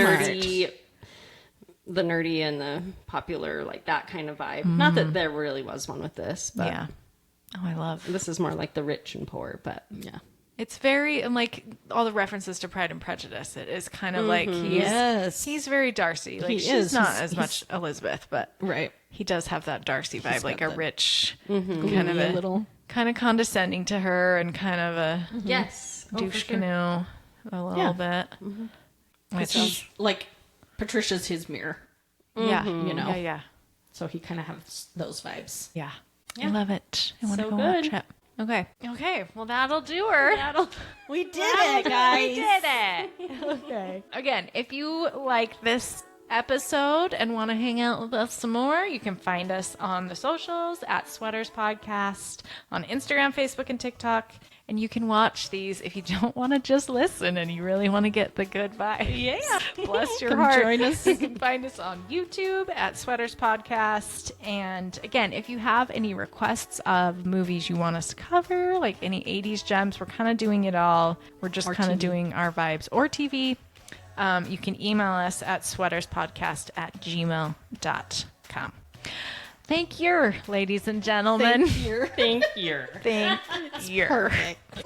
nerdy and the popular, like that kind of vibe. Not that there really was one with this, but Yeah. Oh, I love. this is more like the rich and poor. But yeah. It's very, and like all the references to Pride and Prejudice, it is kind of like Yes. he's very Darcy. Like He she's is. not He's- as much Elizabeth, but Right. he does have that Darcy vibe, like got a that rich, kind of a a little. kind of condescending to her and kind of a Yes. douche canoe a little bit. Which He's like Patricia's his mirror, yeah, you know. yeah. So he kind of has those vibes. Yeah. I love it. I want to So go good. watch it. Okay. Okay. Well, that'll do her. We did it, guys. We did it. Okay. Again, if you like this episode and want to hang out with us some more, you can find us on the socials at Sweaters Podcast on Instagram, Facebook, and TikTok. And you can watch these if you don't want to just listen and you really want to get the good vibes. Yeah. Bless your Come heart. join us. You can find us on YouTube at Sweaters Podcast. And again, if you have any requests of movies you want us to cover, like any 80s gems, we're kind of doing it all. We're just kind of TV. doing our vibes or TV. You can email us at sweaterspodcast@gmail.com. Thank you, ladies and gentlemen. Here. Thank you. Thank you. Perfect.